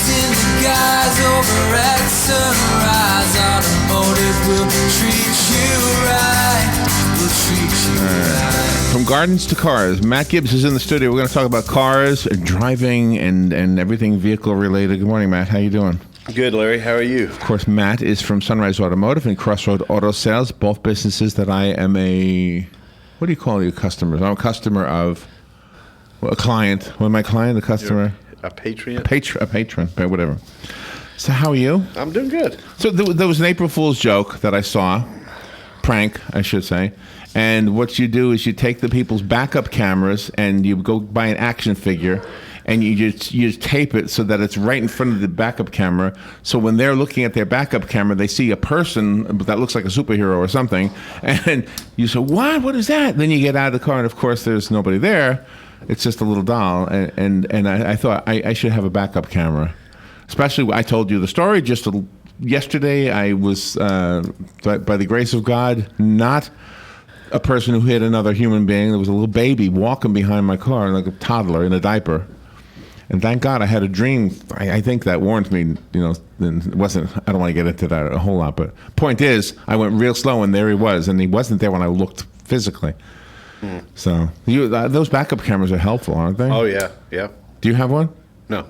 meeting the guys over at Sunrise. Automotive will treat you right. Will treat you right. From gardens to cars, Matt Gibbs is in the studio. We're going to talk about cars, driving, and everything vehicle related. Good morning, Matt. How you doing? Good, Larry. How are you? Of course, Matt is from Sunrise Automotive and Crossroad Auto Sales, both businesses that I am what do you call your customers? I'm a customer of, a client. What am I, client? A customer? A patron? A patron, whatever. So how are you? I'm doing good. So there was an April Fool's joke that I saw, prank, I should say. And what you do is you take the people's backup cameras and you go buy an action figure and you just tape it so that it's right in front of the backup camera. So when they're looking at their backup camera, they see a person that looks like a superhero or something. And you say, what is that? Then you get out of the car and of course there's nobody there. It's just a little doll. And I thought I should have a backup camera. Especially, I told you the story yesterday. I was, by the grace of God, not a person who hit another human being. There was a little baby walking behind my car, like a toddler in a diaper. And thank God I had a dream. I think that warned me, and it wasn't, I don't want to get into that a whole lot, but point is, I went real slow and there he was, and he wasn't there when I looked physically. Mm. So, those backup cameras are helpful, aren't they? Oh, yeah, yeah. Do you have one? No.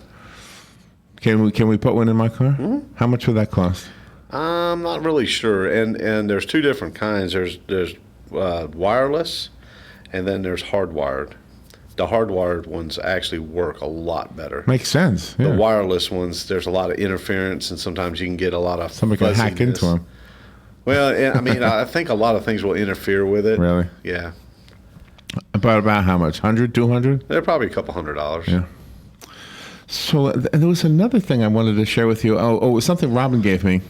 Can we put one in my car? Mm-hmm. How much would that cost? I'm not really sure. And there's two different kinds. There's wireless, and then there's hardwired. The hardwired ones actually work a lot better. Makes sense. Yeah. The wireless ones, there's a lot of interference, and sometimes you can get a lot of somebody can hack into them. Well, I mean, I think a lot of things will interfere with it. Really? Yeah. About how much? 100, 200? They're probably a couple $100. Yeah. So and there was another thing I wanted to share with you. Oh, it was something Robin gave me.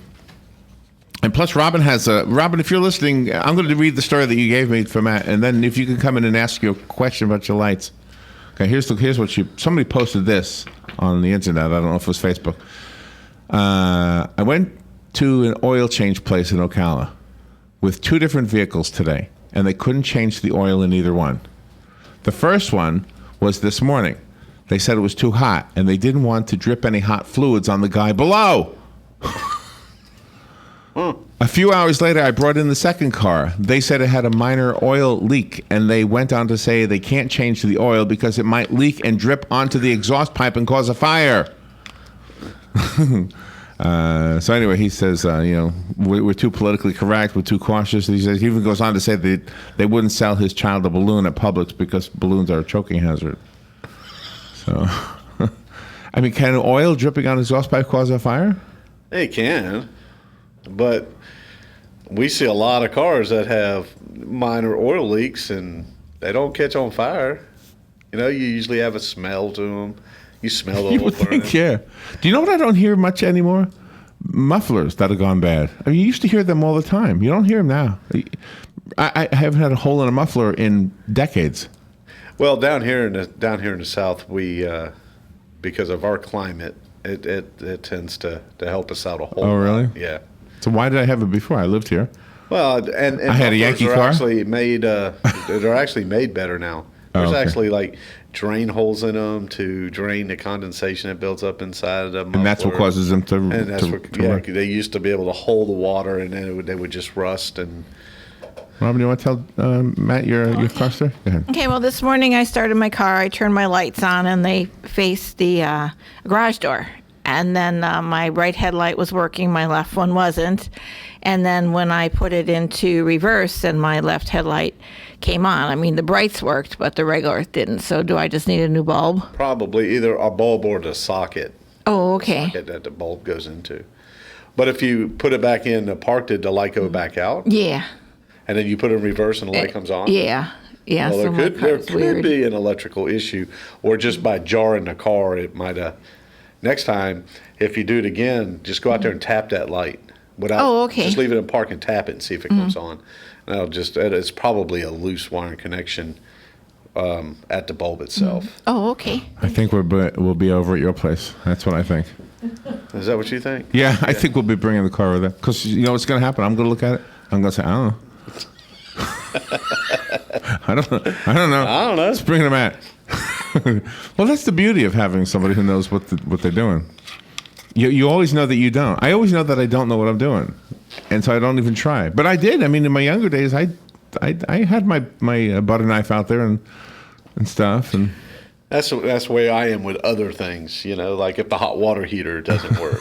And plus, Robin, if you're listening, I'm going to read the story that you gave me for Matt, and then if you can come in and ask you a question about your lights. Okay, here's what somebody posted this on the internet. I don't know if it was Facebook. I went to an oil change place in Ocala with two different vehicles today, and they couldn't change the oil in either one. The first one was this morning. They said it was too hot, and they didn't want to drip any hot fluids on the guy below. A few hours later, I brought in the second car. They said it had a minor oil leak, and they went on to say they can't change the oil because it might leak and drip onto the exhaust pipe and cause a fire. So anyway, he says, we're too politically correct, we're too cautious. He says, he even goes on to say that they wouldn't sell his child a balloon at Publix because balloons are a choking hazard. So, I mean, can oil dripping on an exhaust pipe cause a fire? It can, but we see a lot of cars that have minor oil leaks and they don't catch on fire. You usually have a smell to them. You smell the whole burning. Yeah. Do you know what I don't hear much anymore? Mufflers that have gone bad. I mean, you used to hear them all the time. You don't hear them now. I haven't had a hole in a muffler in decades. Well, down here in the South, we because of our climate, it tends to help us out a whole lot. Oh, really? Yeah. So why did I have it before? I lived here. Well, and I had a Yankee car. They're actually made better now. There's actually like drain holes in them to drain the condensation that builds up inside of the muffler. And that's what causes them to. And that's they used to be able to hold the water, and then they would just rust. And Robin, you want to tell Matt your car story? Go ahead. Okay. Well, this morning I started my car. I turned my lights on, and they faced the garage door. And then my right headlight was working, my left one wasn't. And then when I put it into reverse and my left headlight came on, I mean, the brights worked, but the regular didn't. So do I just need a new bulb? Probably either a bulb or the socket. Oh, okay. Socket that the bulb goes into. But if you put it back in park, did the light go back out? Yeah. And then you put it in reverse and the light comes on? Yeah. Yeah. Well, so there could be an electrical issue, or just by jarring the car, it might have. Next time, if you do it again, just go out there and tap that light. Just leave it in park and tap it and see if it comes on. And it's probably a loose wiring connection at the bulb itself. Oh, okay. I think we'll be over at your place. That's what I think. Is that what you think? Yeah, I think we'll be bringing the car over there. Because you know what's going to happen? I'm going to look at it. I'm going to say, I don't know. I don't know. Let's bring them at. Well, that's the beauty of having somebody who knows what they're doing. You always know that you don't. I always know that I don't know what I'm doing, and so I don't even try. But I did. I mean, in my younger days, I had my butter knife out there and stuff, and that's the way I am with other things. Like if the hot water heater doesn't work,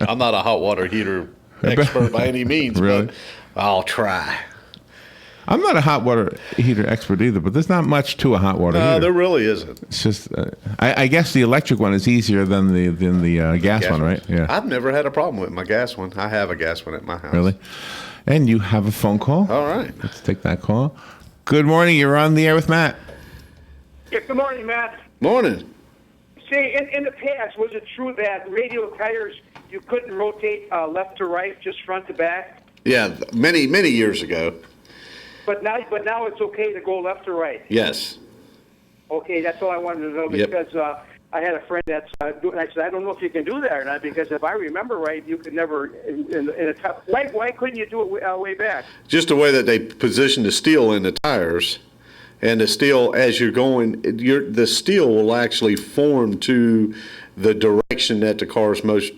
I'm not a hot water heater expert by any means, really? But I'll try. I'm not a hot water heater expert either, but there's not much to a hot water heater. No, there really isn't. It's just, I guess the electric one is easier than the gas one, right? Yeah. I've never had a problem with my gas one. I have a gas one at my house. Really? And you have a phone call? All right. Let's take that call. Good morning. You're on the air with Matt. Yeah, good morning, Matt. Morning. See, in the past, was it true that radial tires, you couldn't rotate left to right, just front to back? Yeah, many years ago. But now it's okay to go left to right. Yes. Okay, that's all I wanted to know because I had a friend that's doing. I said, I don't know if you can do that or not because if I remember right, you could never. Why couldn't you do it way back? Just the way that they position the steel in the tires, and the steel as you're going, the steel will actually form to the direction that the car's most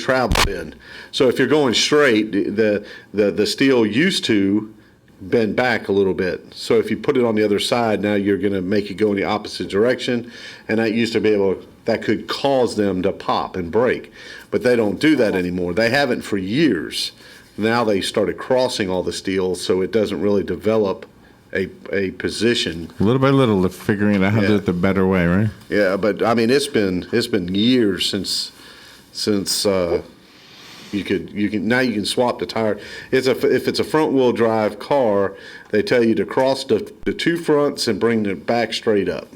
traveled in. So if you're going straight, the steel used to bend back a little bit. So if you put it on the other side, now you're going to make it go in the opposite direction, and that could cause them to pop and break. But they don't do that anymore. They haven't for years. Now they started crossing all the steel, so it doesn't really develop a position. Little by little, they're figuring out how to do it the better way, right? Yeah, but I mean, it's been years since you can swap the tire. If it's a front wheel drive car, they tell you to cross the two fronts and bring the back straight up.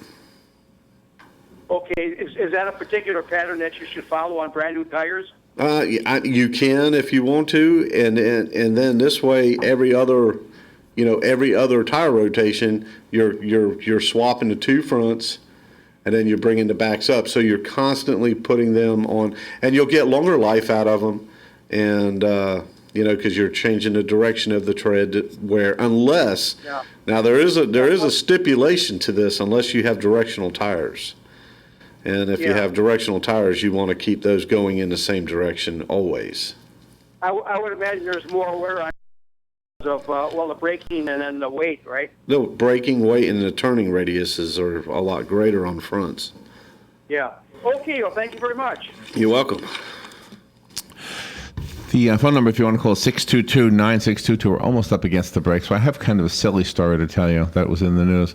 Okay, is that a particular pattern that you should follow on brand new tires? You can if you want to, and then this way every other tire rotation you're swapping the two fronts. And then you're bringing the backs up, so you're constantly putting them on, and you'll get longer life out of them, and because you're changing the direction of the tread. Now there is a stipulation to this, unless you have directional tires, and if you have directional tires, you want to keep those going in the same direction always. I would imagine there's more wear on of the braking and then the weight, right? The braking, weight, and the turning radiuses are a lot greater on fronts. Yeah. Okay, well, thank you very much. You're welcome. The phone number, if you want to call, is 622-9622. We're almost up against the break, so I have kind of a silly story to tell you that was in the news.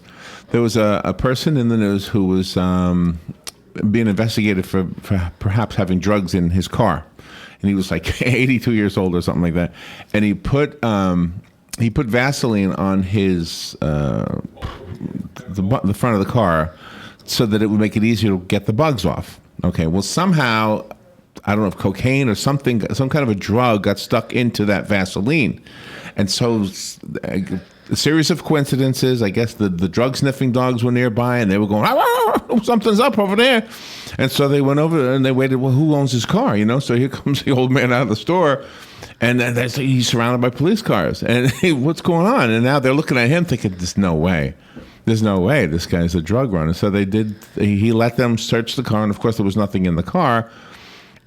There was a person in the news who was being investigated for perhaps having drugs in his car. And he was like 82 years old or something like that. And he put Vaseline on his the front of the car so that it would make it easier to get the bugs off. Okay, well, somehow, I don't know if cocaine or something, some kind of a drug got stuck into that Vaseline. And so a series of coincidences, I guess the drug sniffing dogs were nearby and they were going, "Ah, something's up over there." And so they went over and they waited, well, who owns his car? So here comes the old man out of the store, and he's surrounded by police cars. And what's going on? And now they're looking at him thinking, there's no way this guy's a drug runner. So he let them search the car, and of course there was nothing in the car.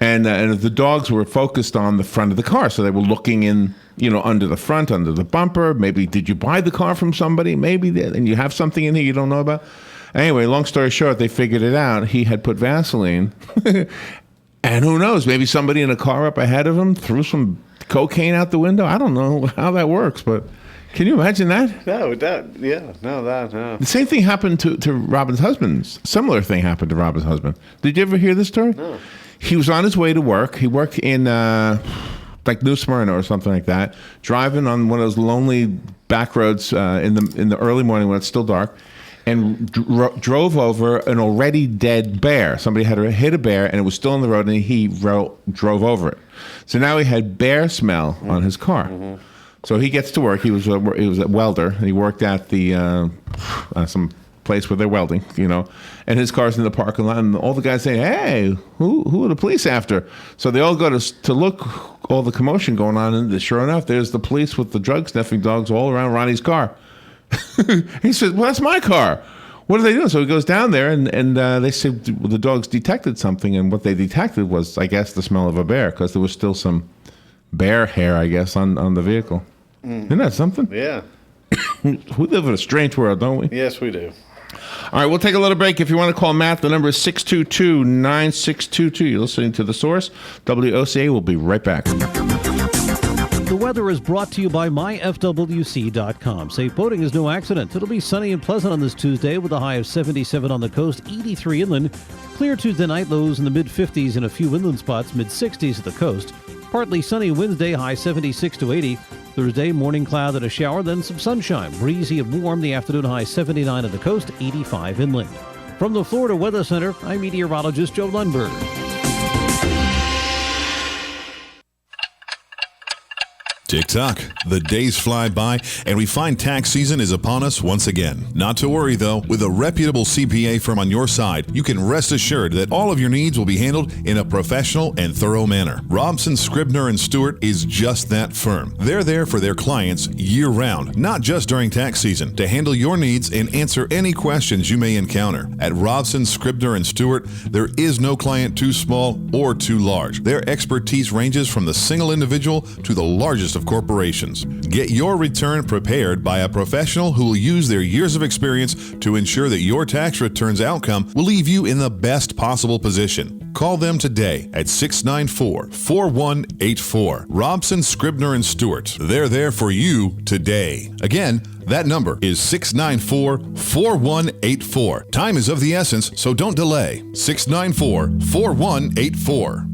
And the dogs were focused on the front of the car, so they were looking in, under the front, under the bumper. Maybe did you buy the car from somebody? Maybe, and you have something in here you don't know about. Anyway, long story short, they figured it out. He had put Vaseline, and who knows? Maybe somebody in a car up ahead of him threw some cocaine out the window. I don't know how that works, but can you imagine that? No. The same thing happened to Robin's husband. Similar thing happened to Robin's husband. Did you ever hear this story? No. He was on his way to work. He worked in like New Smyrna or something like that, driving on one of those lonely back roads in the early morning when it's still dark, and drove over an already dead bear. Somebody had hit a bear, and it was still on the road, and he drove over it. So now he had bear smell on his car. Mm-hmm. So he gets to work. He was a welder, and he worked at the some place where they're welding, and his car's in the parking lot, and all the guys say, "Hey, who are the police after?" So they all go to look, all the commotion going on, and sure enough, there's the police with the drug sniffing dogs all around Ronnie's car. He says, "Well, that's my car." What are they doing? So he goes down there, and they say the dogs detected something, and what they detected was, I guess, the smell of a bear, because there was still some bear hair, I guess, on the vehicle. Isn't that something? Yeah. We live in a strange world, don't we? Yes, we do. All right, we'll take a little break. If you want to call Matt, the number is 622-9622. You're listening to The Source. WOCA will be right back. The weather is brought to you by myfwc.com. Safe boating is no accident. It'll be sunny and pleasant on this Tuesday with a high of 77 on the coast, 83 inland. Clear Tuesday night, lows in the mid-50s in a few inland spots, mid-60s at the coast. Partly sunny Wednesday, high 76 to 80. Thursday, morning cloud and a shower, then some sunshine. Breezy and warm, the afternoon high 79 on the coast, 85 inland. From the Florida Weather Center, I'm meteorologist Joe Lundberg. Tick-tock. The days fly by, and we find tax season is upon us once again. Not to worry, though. With a reputable CPA firm on your side, you can rest assured that all of your needs will be handled in a professional and thorough manner. Robson, Scribner, and Stewart is just that firm. They're there for their clients year-round, not just during tax season, to handle your needs and answer any questions you may encounter. At Robson, Scribner, and Stewart, there is no client too small or too large. Their expertise ranges from the single individual to the largest of corporations. Get your return prepared by a professional who will use their years of experience to ensure that your tax return's outcome will leave you in the best possible position. Call them today at 694-4184. Robson, Scribner, and Stewart. They're there for you today. Again, that number is 694-4184. Time is of the essence, so don't delay. 694-4184.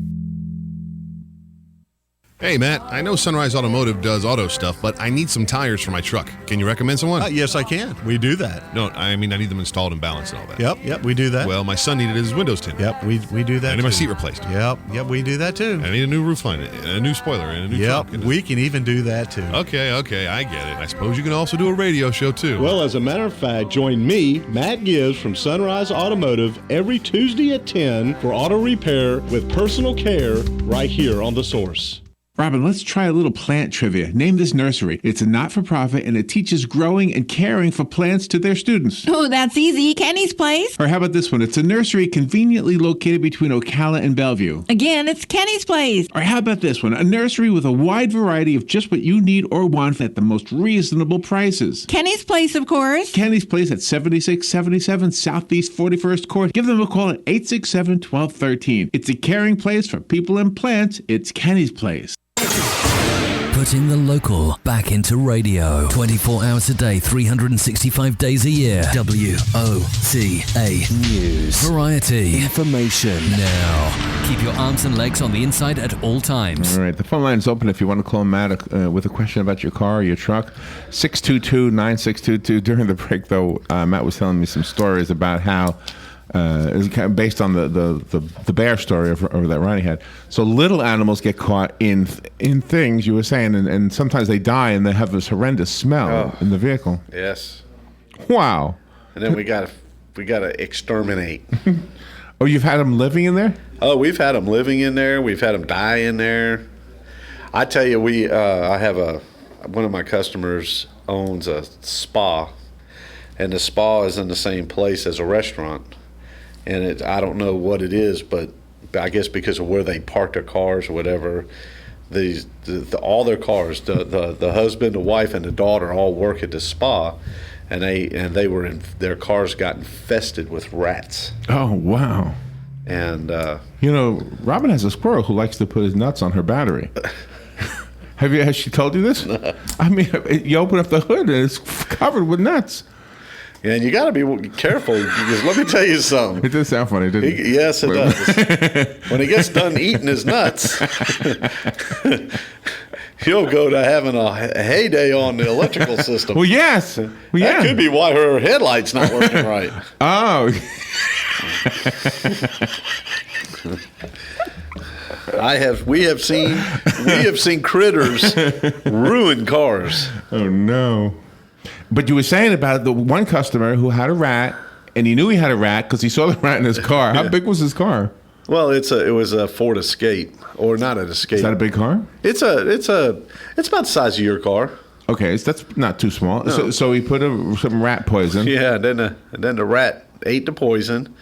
Hey, Matt, I know Sunrise Automotive does auto stuff, but I need some tires for my truck. Can you recommend someone? Yes, I can. We do that. No, I mean, I need them installed and balanced and all that. Yep, we do that. Well, my son needed his windows tinted. Yep, we do that. I need too. my seat replaced. Yep, we do that too. I need a new roof line, a new spoiler, and a new trunk. Yep, we can even do that too. Okay, I get it. I suppose you can also do a radio show too. Well, as a matter of fact, join me, Matt Gibbs from Sunrise Automotive, every Tuesday at 10 for auto repair with personal care right here on The Source. Robin, let's try a little plant trivia. Name this nursery. It's a not-for-profit, and it teaches growing and caring for plants to their students. Oh, that's easy. Kenny's Place. Or how about this one? It's a nursery conveniently located between Ocala and Bellevue. Again, it's Kenny's Place. Or how about this one? A nursery with a wide variety of just what you need or want at the most reasonable prices. Kenny's Place, of course. Kenny's Place at 7677 Southeast 41st Court. Give them a call at 867-1213. It's a caring place for people and plants. It's Kenny's Place. Putting the local back into radio. 24 hours a day, 365 days a year. WOCA News. Variety. Information. Now. Keep your arms and legs on the inside at all times. All right. The phone line is open if you want to call Matt with a question about your car or your truck. 622-9622. During the break, though, Matt was telling me some stories about how it was kind of based on the bear story of that Ronnie had. So little animals get caught in things, you were saying, and sometimes they die and they have this horrendous smell in the vehicle. Yes. Wow. And then we gotta exterminate. Oh, you've had them living in there? Oh, we've had them living in there. We've had them die in there. I tell you, I have one of my customers owns a spa, and the spa is in the same place as a restaurant. And I don't know what it is, but I guess because of where they park their cars or whatever, all their cars, the husband, the wife, and the daughter all work at the spa, and their cars got infested with rats. Oh, wow. And Robin has a squirrel who likes to put his nuts on her battery. Has she told you this? No. I mean, you open up the hood and it's covered with nuts. Yeah, and you got to be careful because let me tell you something. It does sound funny, doesn't it? Yes, it does. When he gets done eating his nuts, he'll go to having a heyday on the electrical system. Well, yes. That could be why her headlight's not working right. Oh. We have seen critters ruin cars. Oh no. But you were saying about the one customer who had a rat, and he knew he had a rat because he saw the rat in his car. How big was his car? Well, it was a Ford Escape, or not an Escape. Is that a big car? It's about the size of your car. Okay, so that's not too small. No. So he put some rat poison. Yeah, and then the rat ate the poison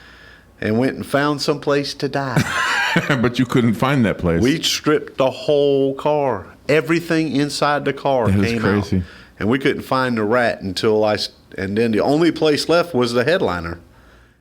and went and found some place to die. But you couldn't find that place. We stripped the whole car. Everything inside the car came crazy. out. And we couldn't find the rat and then the only place left was the headliner.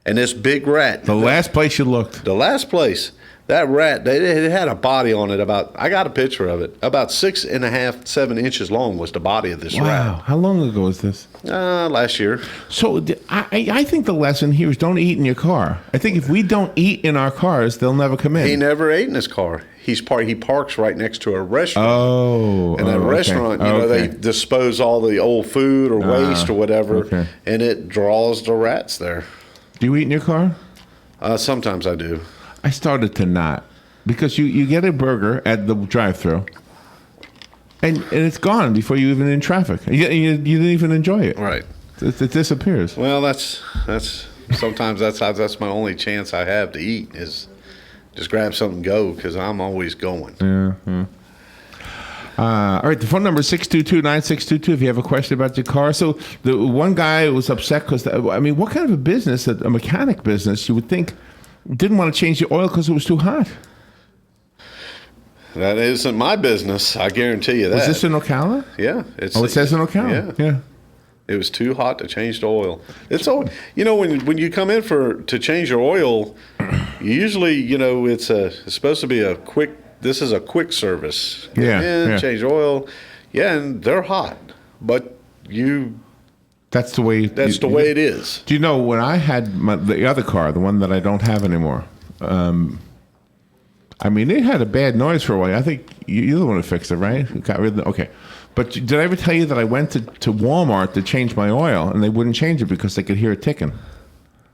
And this big rat. The last place you looked. The last place. That rat, it had a body on it I got a picture of it. About 6.5, 7 inches long was the body of this rat. Wow. How long ago was this? Last year. So I think the lesson here is don't eat in your car. I think if we don't eat in our cars, they'll never come in. He never ate in his car. He parks right next to a restaurant. Oh. And that restaurant, they dispose all the old food or waste or whatever, and it draws the rats there. Do you eat in your car? Sometimes I do. I started to not, because you get a burger at the drive-thru, and it's gone before you even in traffic. You didn't even enjoy it. Right. It disappears. Well, that's sometimes that's my only chance I have to eat is just grab something and go, because I'm always going. Yeah. All right, the phone number is 622-9622 if you have a question about your car. So the one guy was upset because, what kind of a business, a mechanic business, you would think didn't want to change the oil because it was too hot? That isn't my business, I guarantee you that. Was this in Ocala? Yeah. It says in Ocala. Yeah. It was too hot to change the oil. It's all, when you come in to change your oil, usually, it's supposed to be a quick. This is a quick service. Get in, change oil. Yeah, and they're hot, but That's the way. That's the way it is. Do you know when I had the other car, the one that I don't have anymore? It had a bad noise for a while. I think you're the one who fixed it, right? Got rid of okay. But did I ever tell you that I went to Walmart to change my oil and they wouldn't change it because they could hear it ticking?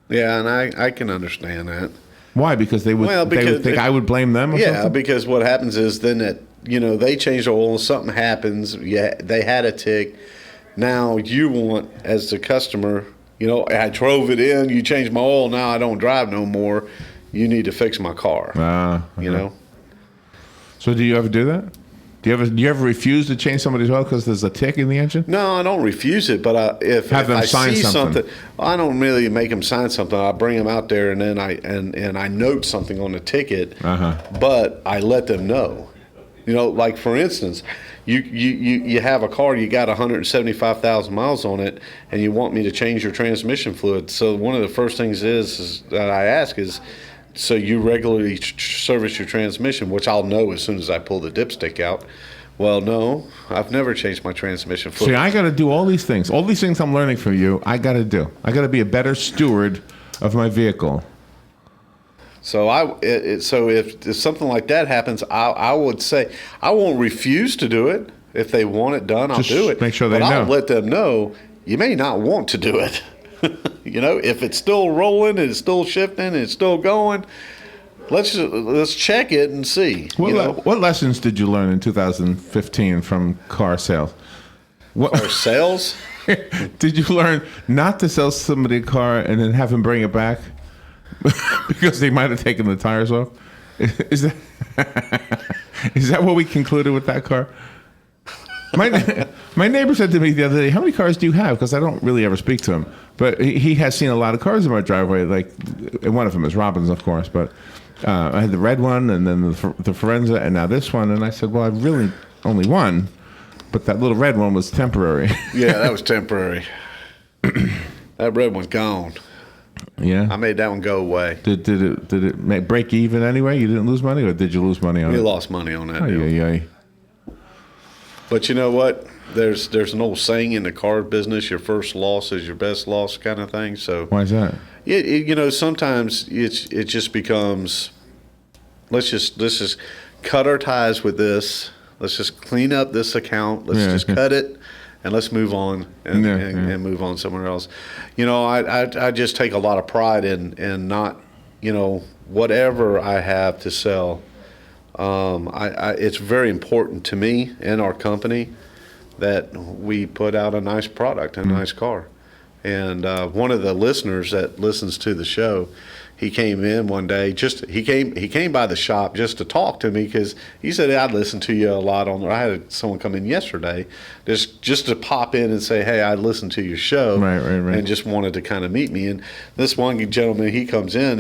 Yeah, and I can understand that. Why? Because they would think I would blame them or something? Because what happens is then that, they change the oil, something happens, they had a tick. Now you want, as the customer, I drove it in, you changed my oil, now I don't drive no more. You need to fix my car. So do you ever do that? Do you ever refuse to change somebody's oil because there's a tick in the engine? No, I don't refuse it, but if I see something, I don't really make them sign something. I bring them out there and then I note something on the ticket, but I let them know. Like for instance, you have a car, you got 175,000 miles on it, and you want me to change your transmission fluid. So one of the first things is that I ask is, so you regularly service your transmission, which I'll know as soon as I pull the dipstick out. Well, no, I've never changed my transmission fluid. See, I got to do all these things. All these things I'm learning from you, I got to do. I got to be a better steward of my vehicle. So so if something like that happens, I would say I won't refuse to do it. If they want it done, I'll do it. Make sure they know. But I'll let them know you may not want to do it. If it's still rolling and it's still shifting and it's still going, let's check it and see. What lessons did you learn in 2015 from car sales? Car sales? Did you learn not to sell somebody a car and then have them bring it back because they might have taken the tires off? Is that what we concluded with that car? My neighbor said to me the other day, "How many cars do you have?" Because I don't really ever speak to him, but he has seen a lot of cars in my driveway. And one of them is Robin's, of course. But I had the red one, and then the Forenza, and now this one. And I said, "Well, I've really only one, but that little red one was temporary." Yeah, that was temporary. That red one's gone. Yeah, I made that one go away. Did it break even anyway? You didn't lose money, or did you lose money on it? We lost money on that. Yeah. But you know what? There's an old saying in the car business: your first loss is your best loss, kind of thing. So why is that? Sometimes it just becomes, let's just cut our ties with this. Let's just clean up this account. Let's cut it, and let's move on and move on somewhere else. I just take a lot of pride in not, whatever I have to sell. It's very important to me and our company that we put out a nice product, a nice car. And one of the listeners that listens to the show he came in one day. He came by the shop just to talk to me because he said, I'd listen to you a lot on there. I had someone come in yesterday just to pop in and say, hey, I listened to your show, right. and just wanted to kind of meet me. And this one gentleman, he comes in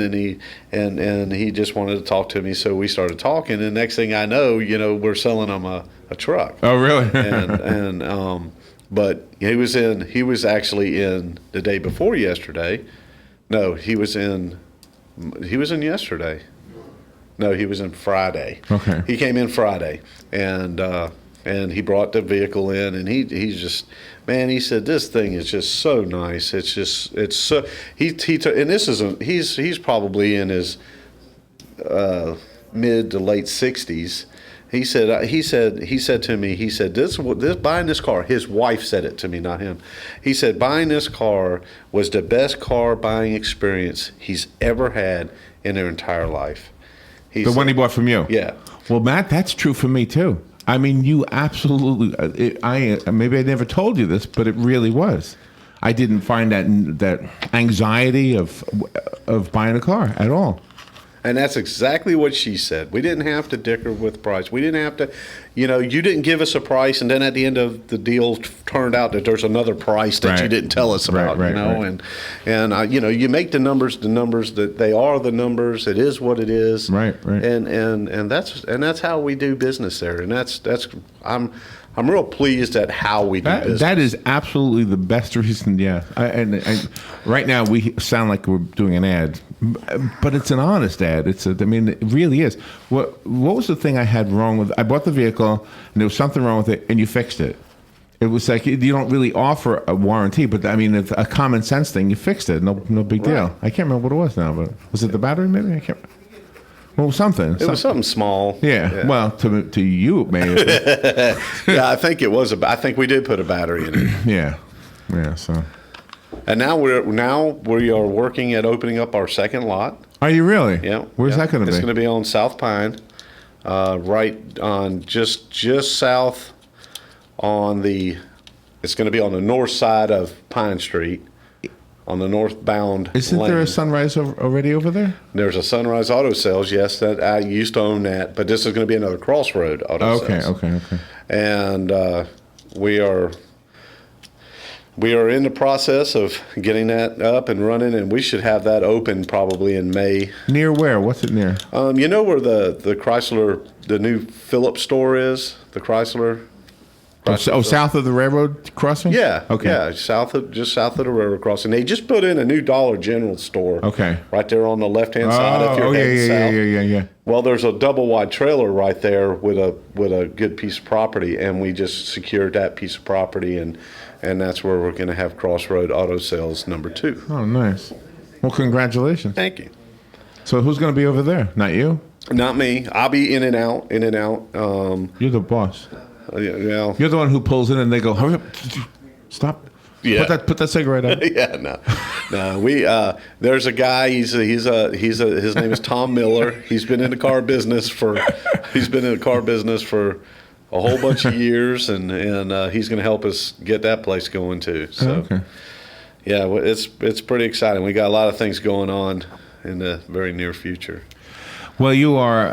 and he just wanted to talk to me, so we started talking. And next thing I know, we're selling him a truck. Oh, really? But he was actually in the day before yesterday. No, he was in yesterday. No, he was in Friday. Okay. He came in Friday, and he brought the vehicle in, and he's just, man, he said, this thing is just so nice. It's so, and this isn't, he's probably in his mid to late 60s. He said to me, this buying this car, his wife said it to me, not him. He said, buying this car was the best car buying experience he's ever had in their entire life. The one he bought from you? Yeah. Well, Matt, that's true for me too. I mean, you absolutely, maybe I never told you this, but it really was. I didn't find that anxiety of buying a car at all. And that's exactly what she said. We didn't have to dicker with price. We didn't have to, you didn't give us a price, and then at the end of the deal turned out that there's another price that you didn't tell us about, right. And you make the numbers that they are the numbers. It is what it is. Right. And that's how we do business there. And that's I'm real pleased at how we do business. That is absolutely the best reason, yeah. Right now we sound like we're doing an ad, but it's an honest ad. It really is. What was the thing I had wrong with? I bought the vehicle, and there was something wrong with it, and you fixed it. It was like you don't really offer a warranty, but it's a common sense thing. You fixed it, no big deal. I can't remember what it was now, but was it the battery? Maybe I can't. Well, something. It was something small. Yeah. Well, to you, it may have been. Yeah, I think it was. I think we did put a battery in it. Yeah. So. And now we are working at opening up our second lot. Are you really? Yeah. Where's that going to be? It's going to be on South Pine, right on just south on the. It's going to be on the north side of Pine Street. On the northbound Isn't lane. there a Sunrise already over there? There's a Sunrise Auto Sales, yes, that I used to own that, but this is going to be another Crossroad Auto Sales. Okay. And we are in the process of getting that up and running, and we should have that open probably in May. Near where? What's it near? You know where the Chrysler, the new Phillips store is? The Chrysler? South of the railroad crossing? Yeah. Okay. Yeah, south of the railroad crossing. They just put in a new Dollar General store. Okay. Right there on the left-hand side if you're heading south. Yeah. Well, there's a double-wide trailer right there with a good piece of property, and we just secured that piece of property, and that's where we're going to have Crossroad Auto Sales number 2. Oh, nice. Well, congratulations. Thank you. So who's going to be over there? Not you? Not me. I'll be in and out. You're the boss. Yeah. You're the one who pulls in and they go, hurry up, stop. Yeah. Put that cigarette out. Yeah, no. We there's a guy. His name is Tom Miller. He's been in the car business for a whole bunch of years, and he's going to help us get that place going too. So, okay. Yeah, it's pretty exciting. We got a lot of things going on in the very near future. Well, you are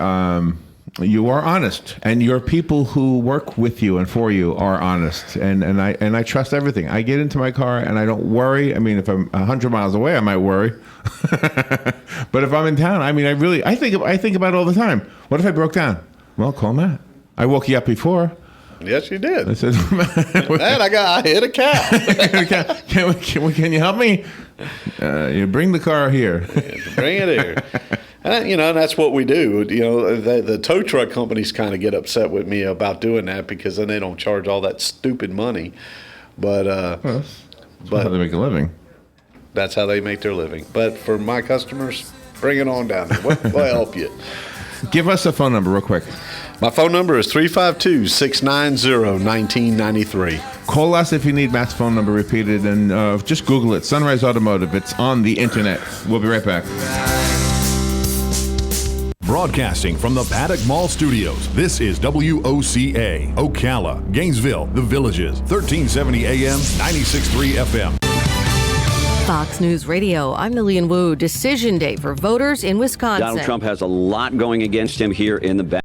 honest, and your people who work with you and for you are honest, and I trust everything. I get into my car and I don't worry. I mean, if I'm 100 miles away, I might worry, but if I'm in town, I mean, I think about it all the time. What if I broke down? Well, call Matt. I woke you up before. Yes, you did. I said, Matt, I hit a cow. Can you help me? You bring the car here. Bring it here. And that's what we do. The tow truck companies kind of get upset with me about doing that because then they don't charge all that stupid money. But that's how they make a living. That's how they make their living. But for my customers, bring it on down. We'll help you. Give us a phone number real quick. My phone number is 352-690-1993. Call us if you need Matt's phone number repeated, and just Google it, Sunrise Automotive. It's on the internet. We'll be right back. Broadcasting from the Paddock Mall Studios, this is WOCA, Ocala, Gainesville, The Villages, 1370 AM, 96.3 FM. Fox News Radio, I'm Lillian Wu. Decision day for voters in Wisconsin. Donald Trump has a lot going against him here in the back.